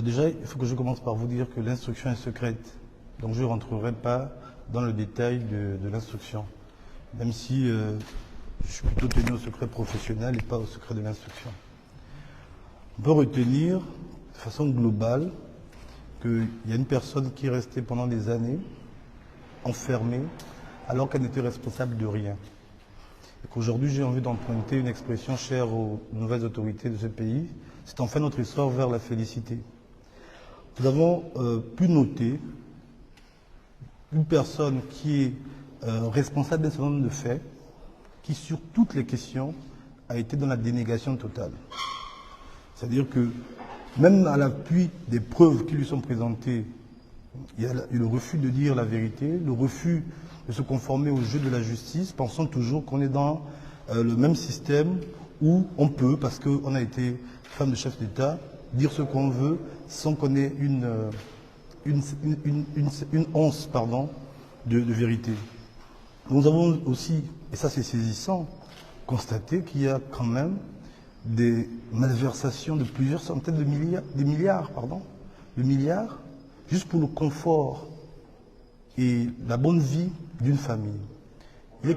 Déjà, il faut que je commence par vous dire que l'instruction est secrète. Donc je ne rentrerai pas dans le détail de l'instruction, même si je suis plutôt tenu au secret professionnel et pas au secret de l'instruction. On peut retenir de façon globale qu'il y a une personne qui est restée pendant des années enfermée alors qu'elle n'était responsable de rien. Et qu'aujourd'hui, j'ai envie d'emprunter une expression chère aux nouvelles autorités de ce pays, c'est enfin notre essor vers la félicité. Nous avons pu noter une personne qui est responsable d'un certain nombre de faits, qui sur toutes les questions a été dans la dénégation totale. C'est-à-dire que même à l'appui des preuves qui lui sont présentées, il y a le refus de dire la vérité, le refus de se conformer au jeu de la justice, pensant toujours qu'on est dans le même système où on peut, parce qu'on a été femme de chef d'État, dire ce qu'on veut sans qu'on ait une once de vérité. Nous avons aussi, et ça c'est saisissant, constaté qu'il y a quand même des malversations de plusieurs centaines de milliards, juste pour le confort et la bonne vie d'une famille. Il est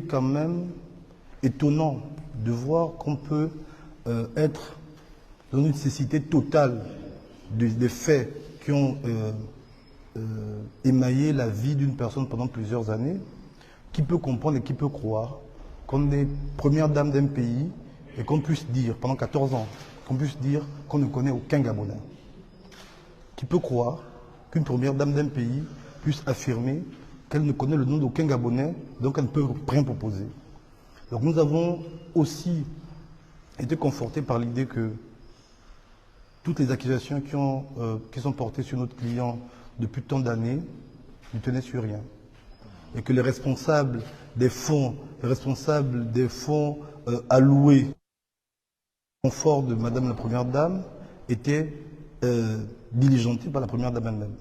quand même étonnant de voir qu'on peut être dans une cécité totale des faits qui ont émaillé la vie d'une personne pendant plusieurs années. Qui peut comprendre et qui peut croire qu'on est première dame d'un pays et qu'on puisse dire, pendant 14 ans, qu'on puisse dire qu'on ne connaît aucun Gabonais. Qui peut croire qu'une première dame d'un pays puisse affirmer qu'elle ne connaît le nom d'aucun Gabonais, donc elle ne peut rien proposer. Donc nous avons aussi été confortés par l'idée que toutes les accusations qui sont portées sur notre client depuis tant d'années ne tenaient sur rien. Et que les responsables des fonds alloués au confort de Madame la Première Dame étaient diligentés par la Première Dame elle-même.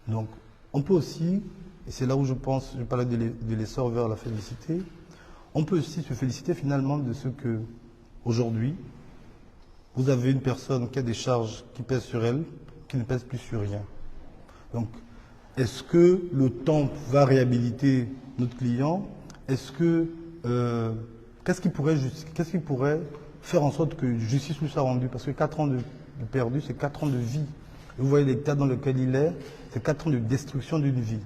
Donc, on peut aussi, et c'est là où je parlais de l'essor vers la félicité, on peut aussi se féliciter finalement de ce que, aujourd'hui, vous avez une personne qui a des charges qui pèsent sur elle, qui ne pèsent plus sur rien. Donc, est-ce que le temps va réhabiliter notre client? Est-ce que qu'est-ce qui pourrait faire en sorte que justice lui soit rendue? Parce que 4 ans de perdu, c'est 4 ans de vie. Et vous voyez l'état dans lequel il est, c'est 4 ans de destruction d'une vie.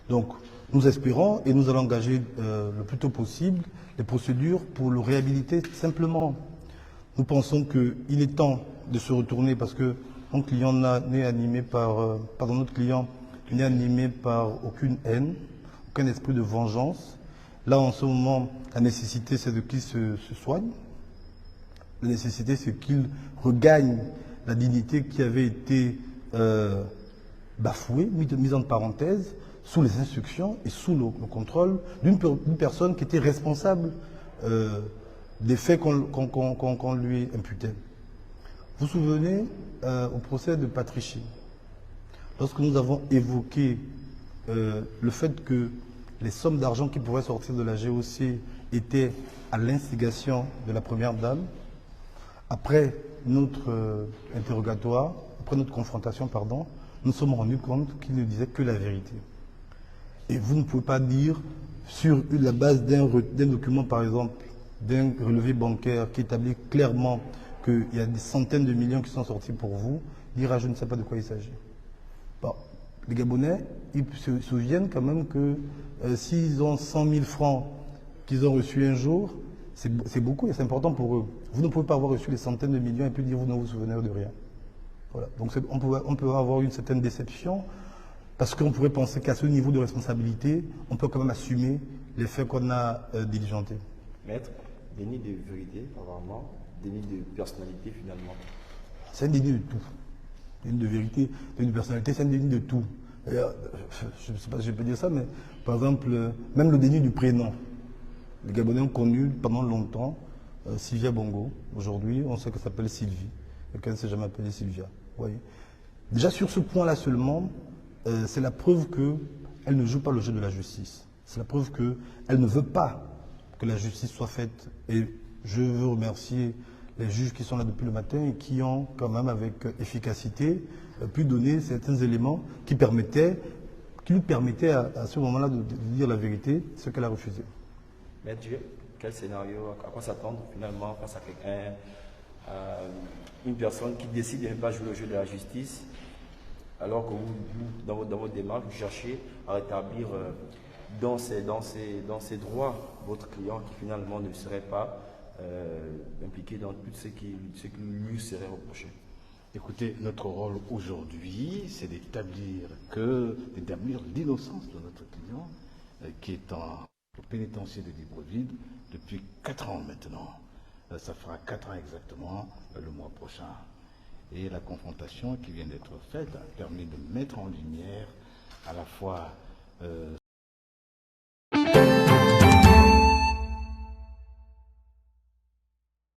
Donc, nous espérons et nous allons engager le plus tôt possible les procédures pour le réhabiliter simplement. Nous pensons qu'il est temps de se retourner parce que notre client n'est animé par il n'est animé par aucune haine, aucun esprit de vengeance. Là, en ce moment, la nécessité, c'est de qu'il se soigne. La nécessité, c'est qu'il regagne la dignité qui avait été bafouée, mise en parenthèse, sous les instructions et sous le contrôle d'une personne qui était responsable des faits qu'on lui imputait. Vous vous souvenez au procès de Patrici, lorsque nous avons évoqué le fait que les sommes d'argent qui pourraient sortir de la GOC étaient à l'instigation de la Première Dame, après notre interrogatoire, après notre confrontation, nous nous sommes rendus compte qu'il ne disait que la vérité. Et vous ne pouvez pas dire, sur la base d'un document, par exemple, d'un relevé bancaire qui établit clairement qu'il y a des centaines de millions qui sont sortis pour vous, dire je ne sais pas de quoi il s'agit. Bon, les Gabonais, ils se souviennent quand même que s'ils ont 100 000 francs qu'ils ont reçus un jour, c'est beaucoup et c'est important pour eux. Vous ne pouvez pas avoir reçu les centaines de millions et puis dire vous ne vous souvenez de rien. Voilà. Donc on peut avoir une certaine déception parce qu'on pourrait penser qu'à ce niveau de responsabilité, on peut quand même assumer les faits qu'on a diligentés. Maître, déni de vérité, apparemment, déni de personnalité finalement. C'est un déni de tout. Déni de vérité, déni de personnalité, c'est un déni de tout. Je ne sais pas si je peux dire ça, mais par exemple, même le déni du prénom. Les Gabonais ont connu pendant longtemps Sylvia Bongo. Aujourd'hui, on sait qu'elle s'appelle Sylvie. Quelqu'un ne s'est jamais appelé Sylvia. Vous voyez. Déjà sur ce point-là seulement, c'est la preuve qu'elle ne joue pas le jeu de la justice. C'est la preuve qu'elle ne veut pas que la justice soit faite. Et je veux remercier les juges qui sont là depuis le matin et qui ont quand même avec efficacité pu donner certains éléments qui lui permettaient à ce moment-là de dire la vérité, ce qu'elle a refusé. Maître Dieu, quel scénario, à quoi s'attendre finalement face à quelqu'un, une personne qui décide de ne pas jouer le jeu de la justice, alors que vous dans votre démarche, vous cherchez à rétablir dans ses droits votre client qui finalement ne serait pas impliqué dans tout ce qui lui serait reproché. Écoutez, notre rôle aujourd'hui, c'est d'établir l'innocence de notre client qui est au pénitencier de Libreville depuis 4 ans maintenant. Ça fera 4 ans exactement le mois prochain. Et la confrontation qui vient d'être faite a permis de mettre en lumière à la fois